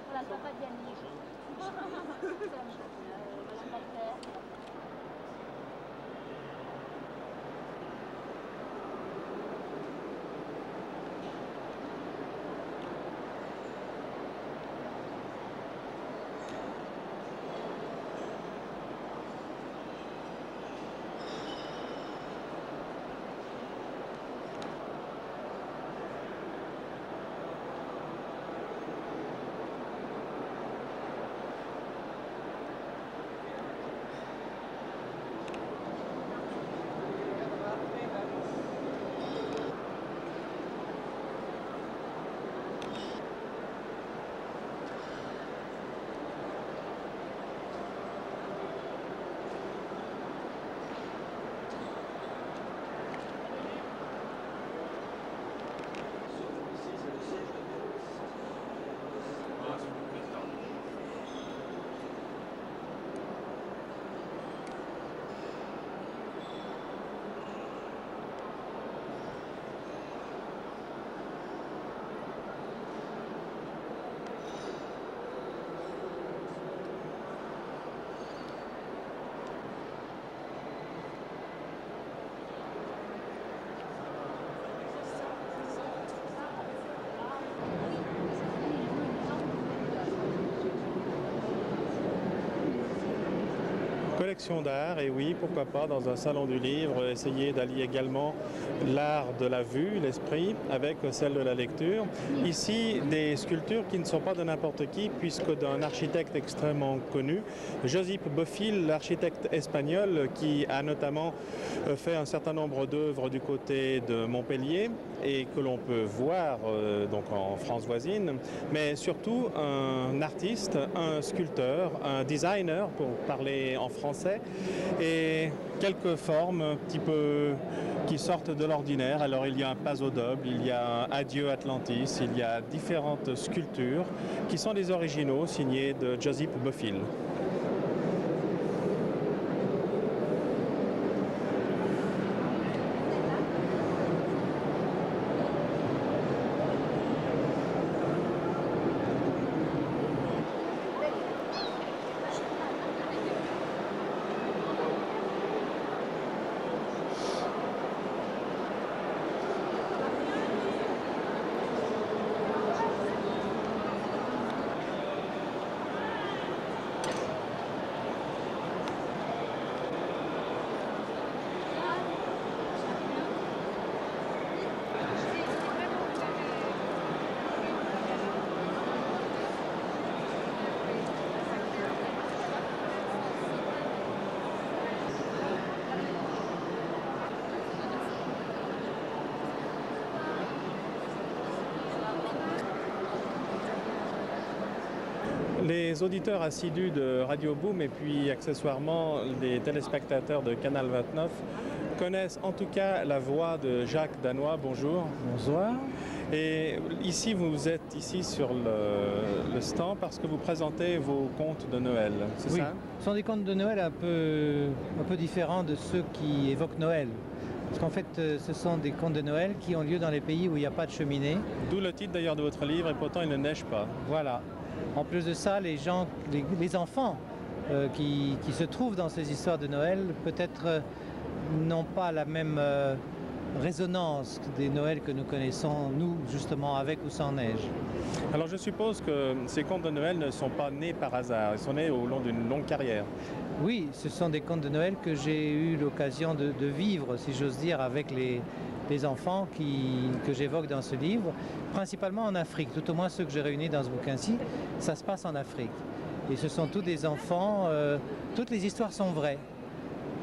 Voilà, le papa Diane. Collection d'art, et oui, pourquoi pas, dans un salon du livre, essayer d'allier également l'art de la vue, l'esprit, avec celle de la lecture. Ici, des sculptures qui ne sont pas de n'importe qui, puisque d'un architecte extrêmement connu, Josip Bofill, l'architecte espagnol, qui a notamment fait un certain nombre d'œuvres du côté de Montpellier, et que l'on peut voir donc en France voisine, mais surtout un artiste, un sculpteur, un designer, pour parler en français, et quelques formes un petit peu qui sortent de l'ordinaire. Alors il y a un Pasodoble, il y a un Adieu Atlantis, il y a différentes sculptures qui sont des originaux signés de Josip Bofill. Les auditeurs assidus de Radio Boom et puis accessoirement les téléspectateurs de Canal 29 connaissent en tout cas la voix de Jacques Danois. Bonjour. Bonsoir. Et ici, vous êtes ici sur le stand parce que vous présentez vos contes de Noël, c'est Oui, ça? ce sont des contes de Noël un peu différents de ceux qui évoquent Noël. Parce qu'en fait, ce sont des contes de Noël qui ont lieu dans les pays où il n'y a pas de cheminée. D'où le titre d'ailleurs de votre livre, et pourtant il ne neige pas. Voilà. En plus de ça, les enfants qui se trouvent dans ces histoires de Noël, peut-être n'ont pas la même résonance des Noëls que nous connaissons, nous, justement, avec ou sans neige. Alors je suppose que ces contes de Noël ne sont pas nés par hasard, ils sont nés au long d'une longue carrière. Oui, ce sont des contes de Noël que j'ai eu l'occasion de vivre, si j'ose dire, avec les enfants que j'évoque dans ce livre, principalement en Afrique, tout au moins ceux que j'ai réunis dans ce bouquin-ci, ça se passe en Afrique. Et ce sont tous des enfants, toutes les histoires sont vraies.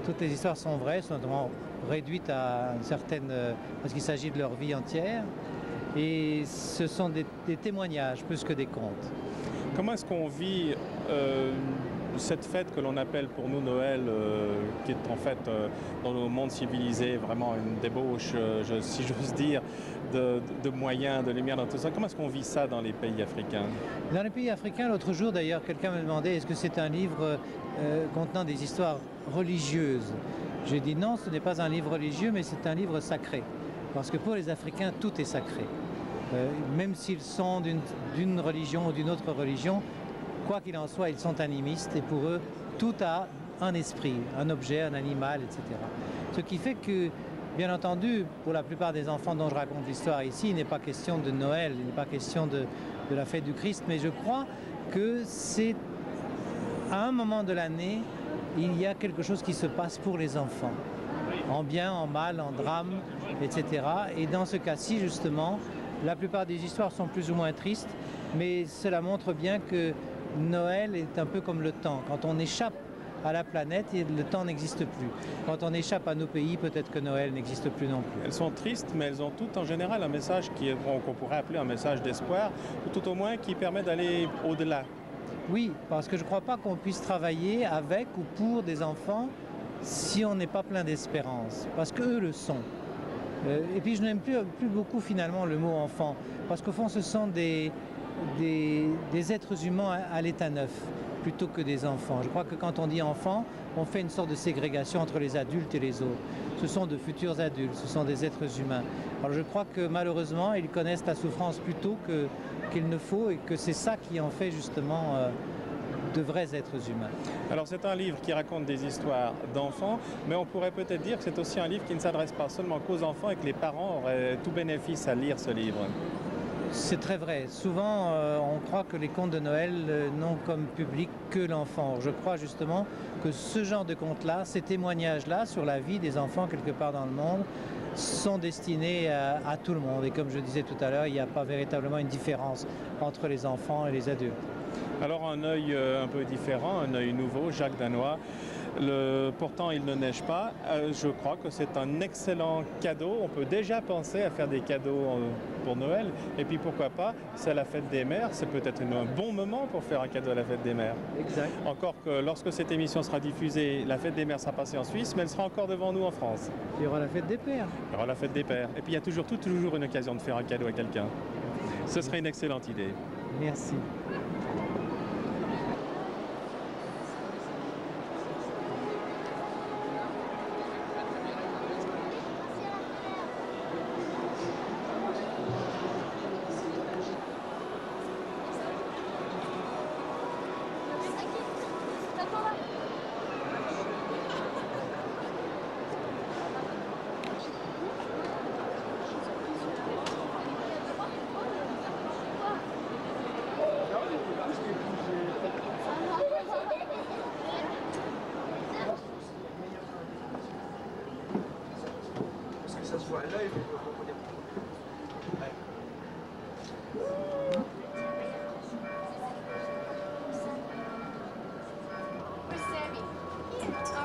Toutes les histoires sont vraies, sont réduites à une certaine... parce qu'il s'agit de leur vie entière. Et ce sont des témoignages plus que des contes. Comment est-ce qu'on vit cette fête que l'on appelle pour nous Noël, qui est en fait dans nos mondes civilisés vraiment une débauche, si j'ose dire, de moyens, de lumière dans tout ça. Comment est-ce qu'on vit ça dans les pays africains? Dans les pays africains, l'autre jour d'ailleurs, quelqu'un me demandait est-ce que c'est un livre contenant des histoires religieuses? J'ai dit non, ce n'est pas un livre religieux, mais c'est un livre sacré. Parce que pour les Africains, tout est sacré. Même s'ils sont d'une religion ou d'une autre religion, quoi qu'il en soit, ils sont animistes et pour eux, tout a un esprit, un objet, un animal, etc. Ce qui fait que, bien entendu, pour la plupart des enfants dont je raconte l'histoire ici, il n'est pas question de Noël, il n'est pas question de la fête du Christ, mais je crois que c'est à un moment de l'année, il y a quelque chose qui se passe pour les enfants, en bien, en mal, en drame, etc. Et dans ce cas-ci, justement, la plupart des histoires sont plus ou moins tristes, mais cela montre bien que Noël est un peu comme le temps. Quand on échappe à la planète, le temps n'existe plus. Quand on échappe à nos pays, peut-être que Noël n'existe plus non plus. Elles sont tristes, mais elles ont toutes en général un message qu'on pourrait appeler un message d'espoir, ou tout au moins qui permet d'aller au-delà. Oui, parce que je ne crois pas qu'on puisse travailler avec ou pour des enfants si on n'est pas plein d'espérance, parce qu'eux le sont. Et puis je n'aime plus beaucoup finalement le mot enfant, parce qu'au fond ce sont des êtres humains à l'état neuf, plutôt que des enfants. Je crois que quand on dit enfant, on fait une sorte de ségrégation entre les adultes et les autres. Ce sont de futurs adultes, ce sont des êtres humains. Alors je crois que malheureusement, ils connaissent la souffrance plus tôt qu'il ne faut, et que c'est ça qui en fait justement de vrais êtres humains. Alors c'est un livre qui raconte des histoires d'enfants, mais on pourrait peut-être dire que c'est aussi un livre qui ne s'adresse pas seulement qu'aux enfants et que les parents auraient tout bénéfice à lire ce livre. C'est très vrai. Souvent, on croit que les contes de Noël n'ont comme public que l'enfant. Je crois justement que ce genre de contes-là, ces témoignages-là sur la vie des enfants quelque part dans le monde, sont destinés à tout le monde. Et comme je disais tout à l'heure, il n'y a pas véritablement une différence entre les enfants et les adultes. Alors un œil un peu différent, un œil nouveau, Jacques Danois. Pourtant, il ne neige pas. Je crois que c'est un excellent cadeau. On peut déjà penser à faire des cadeaux pour Noël. Et puis pourquoi pas, c'est la fête des mères. C'est peut-être un bon moment pour faire un cadeau à la fête des mères. Exact. Encore que lorsque cette émission sera diffusée, la fête des mères sera passée en Suisse, mais elle sera encore devant nous en France. Il y aura la fête des pères. Il y aura la fête des pères. Et puis il y a toujours une occasion de faire un cadeau à quelqu'un. Ce serait une excellente idée. Merci. Ça se voit à l'œil, mais on dire. Where's Sammy?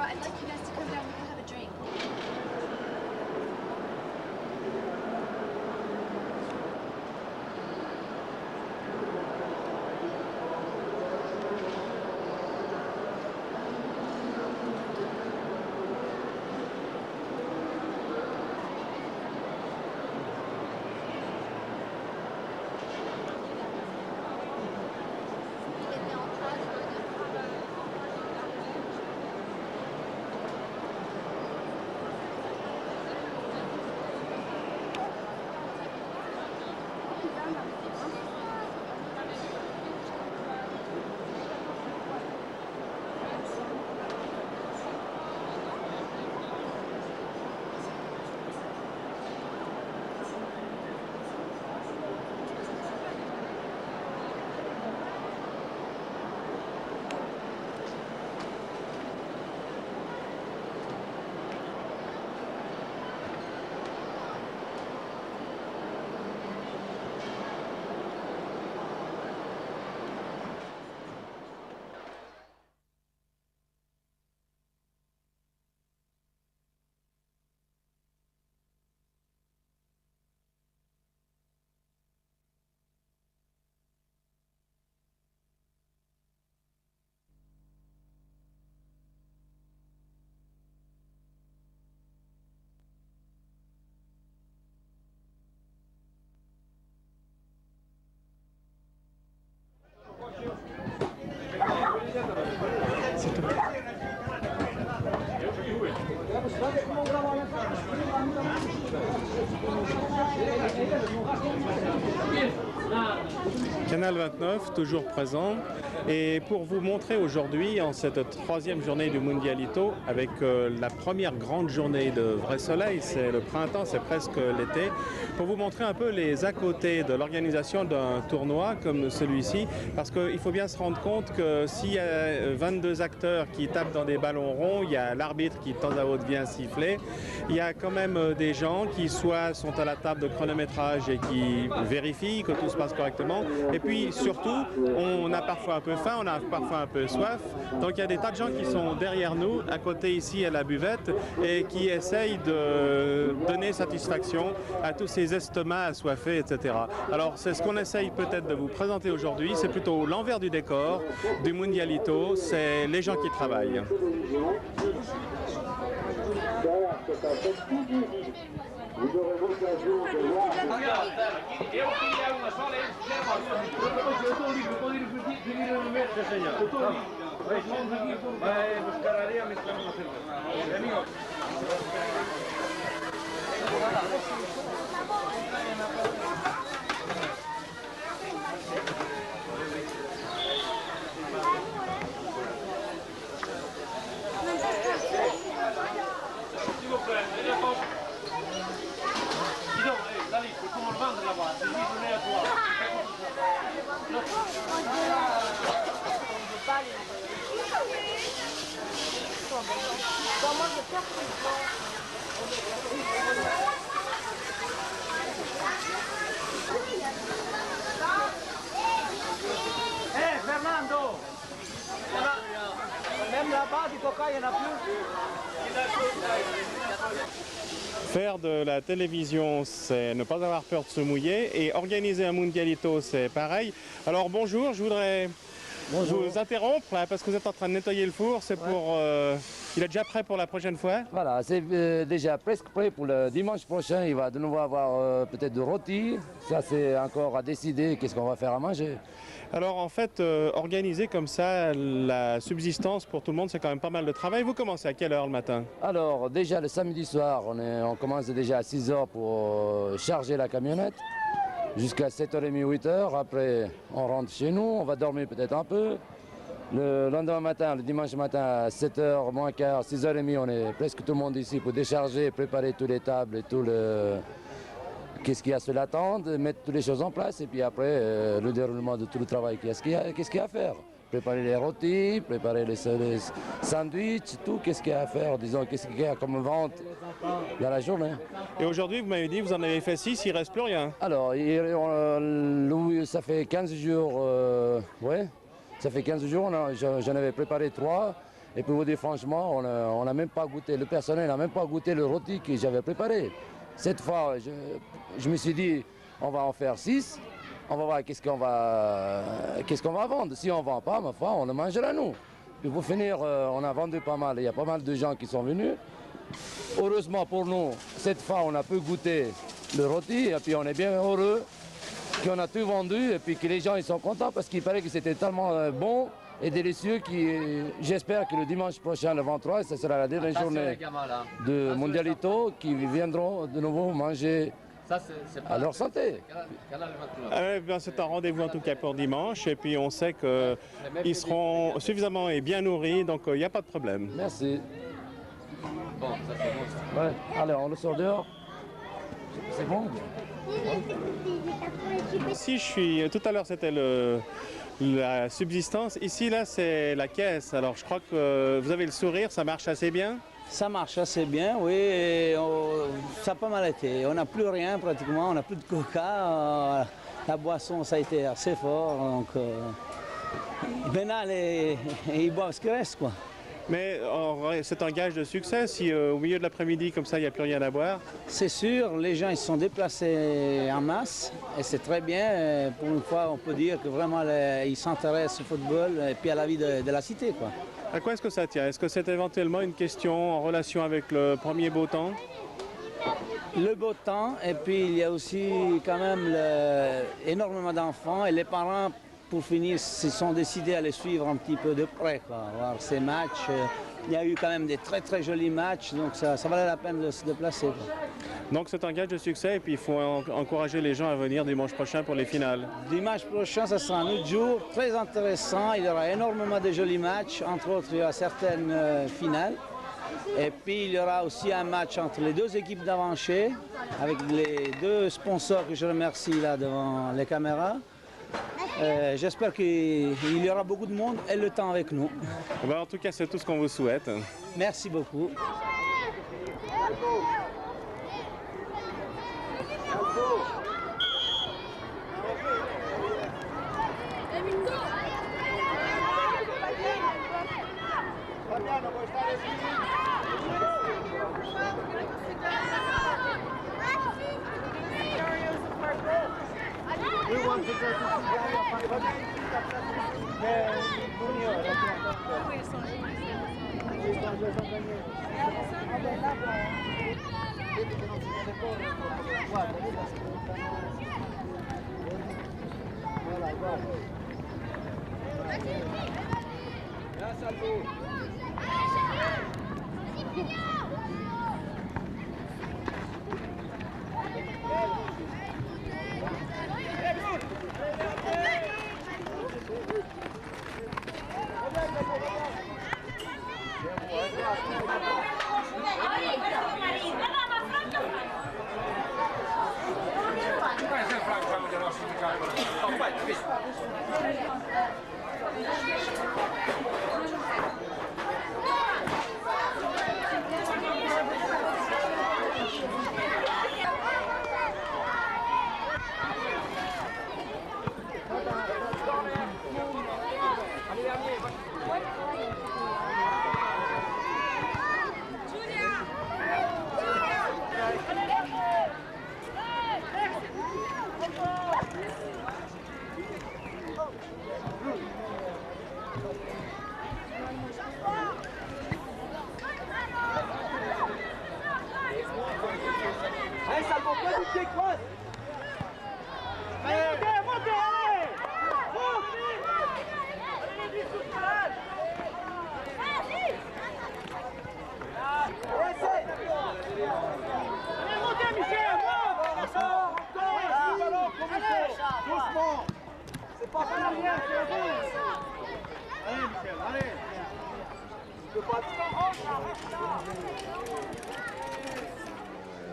I'd like you guys to come down. We can have a drink. C'est tout. Canal 29, toujours présent. Et pour vous montrer aujourd'hui, en cette troisième journée du Mundialito, avec la première grande journée de vrai soleil, c'est le printemps, c'est presque l'été, pour vous montrer un peu les à côté de l'organisation d'un tournoi comme celui-ci, parce qu'il faut bien se rendre compte que s'il y a 22 acteurs qui tapent dans des ballons ronds, il y a l'arbitre qui de temps à autre vient siffler, il y a quand même des gens qui soit sont à la table de chronométrage et qui vérifient que tout se passe correctement, et puis surtout, on a parfois un peu faim, on a parfois un peu soif, donc il y a des tas de gens qui sont derrière nous, à côté ici à la buvette, et qui essayent de donner satisfaction à tous ces estomacs assoiffés, etc. Alors c'est ce qu'on essaye peut-être de vous présenter aujourd'hui, c'est plutôt l'envers du décor du Mundialito, c'est les gens qui travaillent. Vous aurez l'occasion de voir. Fernando, même là-bas, du coca, il n'y en a plus. Faire de la télévision, c'est ne pas avoir peur de se mouiller, et organiser un Mundialito, c'est pareil. Alors bonjour, je voudrais vous interrompre là, parce que vous êtes en train de nettoyer le four, c'est pour... il est déjà prêt pour la prochaine fois? Voilà, c'est déjà presque prêt pour le dimanche prochain. Il va de nouveau avoir peut-être de rôti. Ça, c'est encore à décider qu'est-ce qu'on va faire à manger. Alors en fait, organiser comme ça la subsistance pour tout le monde, c'est quand même pas mal de travail. Vous commencez à quelle heure le matin? Alors déjà le samedi soir, on commence déjà à 6 h pour charger la camionnette. Jusqu'à 7h30, 8h. Après, on rentre chez nous, on va dormir peut-être un peu. Le lendemain matin, le dimanche matin, à 7h moins quart, 6h30, on est presque tout le monde ici pour décharger, préparer toutes les tables et tout le... Qu'est-ce qu'il y a sur la tente, mettre toutes les choses en place et puis après, le déroulement de tout le travail. Qu'est-ce qu'il y a à faire? Préparer les rôtis, préparer les sandwichs, tout, qu'est-ce qu'il y a à faire, disons, qu'est-ce qu'il y a comme vente dans la journée. Et aujourd'hui, vous m'avez dit, vous en avez fait 6, il ne reste plus rien. Alors, ça fait 15 jours, ouais, ça fait 15 jours, j'en avais préparé 3. Et pour vous dire franchement, on n'a même pas goûté, le personnel n'a même pas goûté le rôti que j'avais préparé. Cette fois, je me suis dit, on va en faire 6. On va voir qu'est-ce qu'on va vendre. Si on ne vend pas, ma foi, on le mangera nous. Puis pour finir, on a vendu pas mal. Il y a pas mal de gens qui sont venus. Heureusement pour nous, cette fois, on a pu goûter le rôti. Et puis on est bien heureux qu'on a tout vendu. Et puis que les gens ils sont contents parce qu'il paraît que c'était tellement bon et délicieux. J'espère que le dimanche prochain, le 23, ce sera la dernière journée de Mundialito, qui viendront de nouveau manger à leur santé. C'est un rendez-vous en tout cas pour dimanche et puis on sait qu'ils seront suffisamment et bien nourris, donc il n'y a pas de problème. Merci. Bon, ça c'est bon. Ouais. Allez, on le sort dehors. C'est bon. Si tout à l'heure c'était la subsistance, ici là c'est la caisse, alors je crois que vous avez le sourire, ça marche assez bien? Ça marche assez bien, oui, et ça a pas mal été. On n'a plus rien pratiquement, on n'a plus de coca, la boisson ça a été assez fort, donc maintenant ils boivent ce qui reste quoi. Mais c'est un gage de succès si au milieu de l'après-midi comme ça il n'y a plus rien à boire? C'est sûr, les gens ils se sont déplacés en masse et c'est très bien. Pour une fois on peut dire que vraiment ils s'intéressent au football et puis à la vie de la cité quoi. À quoi est-ce que ça tient? Est-ce que c'est éventuellement une question en relation avec le premier beau temps? Le beau temps et puis il y a aussi quand même énormément d'enfants et les parents pour finir, ils se sont décidés à les suivre un petit peu de près, quoi, voir ces matchs. Il y a eu quand même des très très jolis matchs, donc ça valait la peine de se déplacer, quoi. Donc c'est un gage de succès et puis il faut encourager les gens à venir dimanche prochain pour les finales. Dimanche prochain, ça sera un autre jour très intéressant. Il y aura énormément de jolis matchs, entre autres il y aura certaines finales. Et puis il y aura aussi un match entre les deux équipes d'Avanchais, avec les deux sponsors que je remercie là devant les caméras. J'espère qu'il y aura beaucoup de monde et le temps avec nous. En tout cas, c'est tout ce qu'on vous souhaite. Merci beaucoup. We want to go to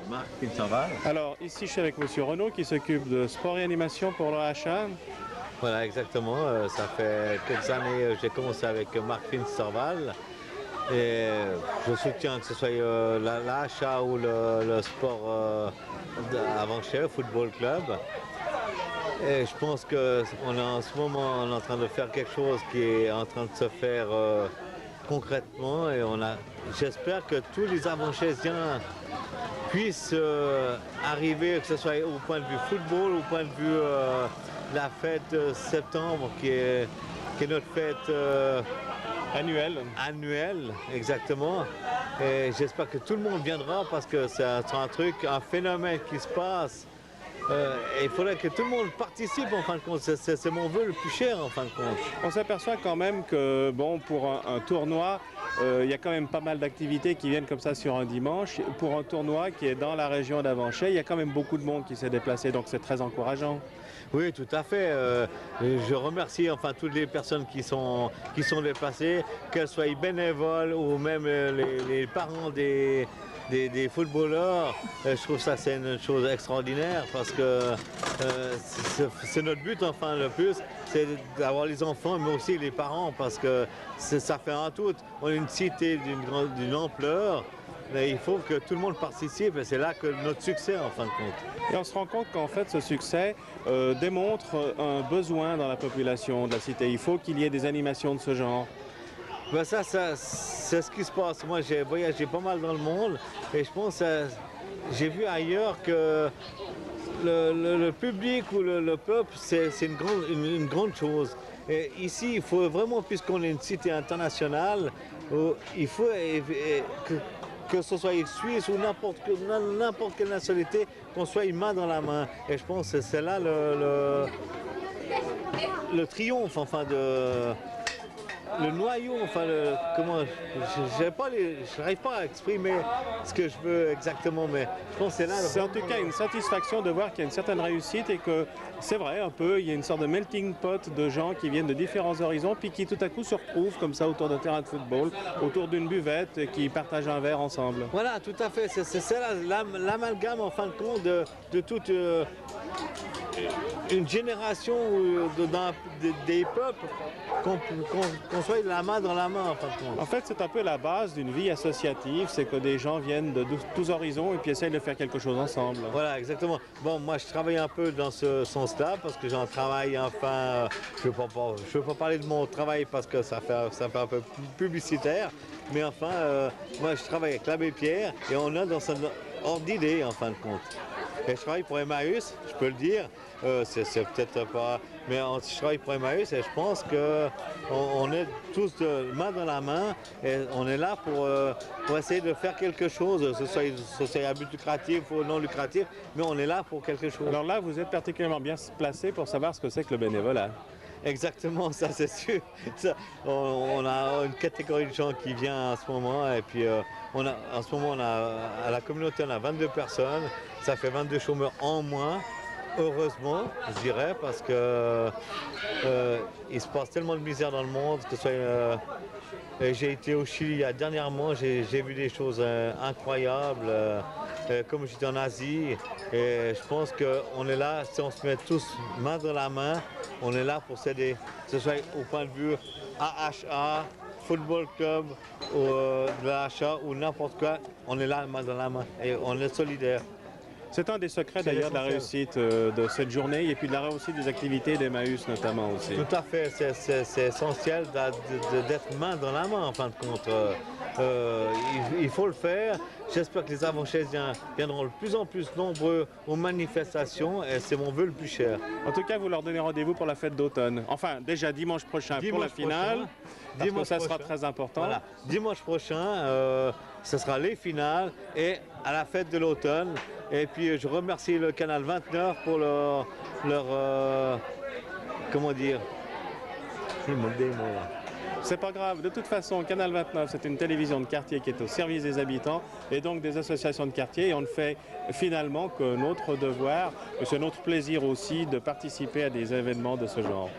Marc Finserval. Alors ici je suis avec Monsieur Renaud qui s'occupe de sport et animation pour le HA. Voilà, exactement. Ça fait quelques années que j'ai commencé avec Marc Finserval. Et je soutiens que ce soit l'HA ou le sport d'Avanchais, le football club. Et je pense qu'on est en ce moment en train de faire quelque chose qui est en train de se faire concrètement. Et j'espère que tous les Avanchaisiens puissent arriver, que ce soit au point de vue football, au point de vue la fête septembre, qui est notre fête annuelle, exactement. Et j'espère que tout le monde viendra parce que c'est un phénomène qui se passe. Et il faudrait que tout le monde participe en fin de compte, c'est mon vœu le plus cher en fin de compte. On s'aperçoit quand même que pour un tournoi, il y a quand même pas mal d'activités qui viennent comme ça sur un dimanche. Pour un tournoi qui est dans la région d'Avanchais, il y a quand même beaucoup de monde qui s'est déplacé, donc c'est très encourageant. Oui, tout à fait. Je remercie toutes les personnes qui sont déplacées, qu'elles soient bénévoles ou même les parents des footballeurs. Je trouve ça c'est une chose extraordinaire parce que c'est notre but le plus, c'est d'avoir les enfants mais aussi les parents parce que ça fait un tout. On est une cité d'une ampleur. Mais il faut que tout le monde participe et c'est là que notre succès en fin de compte. Et on se rend compte qu'en fait ce succès démontre un besoin dans la population de la cité. Il faut qu'il y ait des animations de ce genre. Ben ça c'est ce qui se passe. Moi j'ai voyagé pas mal dans le monde et je pense j'ai vu ailleurs que le public ou le peuple c'est une grande chose. Et ici il faut vraiment, puisqu'on est une cité internationale, il faut que ce soit Suisse ou n'importe quelle nationalité, qu'on soit une main dans la main. Et je pense que c'est là le triomphe, enfin le noyau, enfin je n'arrive pas à exprimer ce que je veux exactement, mais je pense que c'est là. C'est en tout cas une satisfaction de voir qu'il y a une certaine réussite et que c'est vrai un peu, il y a une sorte de melting pot de gens qui viennent de différents horizons puis qui tout à coup se retrouvent comme ça autour d'un terrain de football, autour d'une buvette et qui partagent un verre ensemble. Voilà, tout à fait, c'est l'amalgame en fin de compte de toute une génération des peuples qu'on soit la main dans la main en fin de compte. En fait, c'est un peu la base d'une vie associative, c'est que des gens viennent de tous horizons et puis essayent de faire quelque chose ensemble. Voilà, exactement. Bon, moi je travaille un peu dans ce sens-là parce que j'ai un travail, enfin, je ne veux pas parler de mon travail parce que ça fait un peu publicitaire, mais enfin, moi je travaille avec l'Abbé Pierre et on a dans un ordre d'idée en fin de compte. Et je travaille pour Emmaüs, je peux le dire, c'est peut-être pas... Mais je travaille pour Emmaüs et je pense qu'on est tous main dans la main et on est là pour essayer de faire quelque chose, que ce soit à but lucratif ou non lucratif, mais on est là pour quelque chose. Alors là, vous êtes particulièrement bien placé pour savoir ce que c'est que le bénévolat. Exactement, ça c'est sûr. On a une catégorie de gens qui vient en ce moment et puis en ce moment à la communauté on a 22 personnes, ça fait 22 chômeurs en moins. Heureusement, je dirais, parce que il se passe tellement de misère dans le monde, que ce soit j'ai été au Chili dernièrement, j'ai vu des choses incroyables, comme j'étais en Asie, et je pense qu'on est là, si on se met tous main dans la main, on est là pour s'aider, que ce soit au point de vue AHA, football club, de l'AHA ou n'importe quoi, on est là main dans la main et on est solidaires. C'est un des secrets d'ailleurs de la réussite de cette journée et puis de la réussite des activités d'Emmaüs notamment aussi. Tout à fait, c'est essentiel d'être main dans la main en fin de compte. Il faut le faire. J'espère que les Avranchésiens viendront de plus en plus nombreux aux manifestations et c'est mon vœu le plus cher. En tout cas, vous leur donnez rendez-vous pour la fête d'automne. Enfin, déjà dimanche prochain pour la finale, parce que ça sera très important. Voilà. Dimanche prochain, ce sera les finales et à la fête de l'automne. Et puis je remercie le Canal 29 pour leur comment dire, c'est pas grave, de toute façon, Canal 29, c'est une télévision de quartier qui est au service des habitants et donc des associations de quartier. Et on ne fait finalement que notre devoir, et c'est notre plaisir aussi de participer à des événements de ce genre.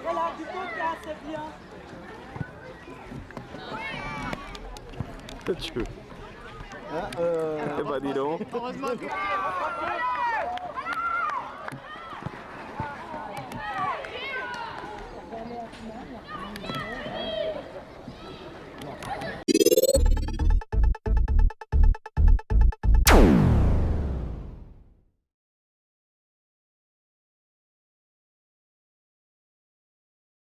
Voilà, du coca, c'est bien. Tu veux. Eh ben dis donc. Heureusement que...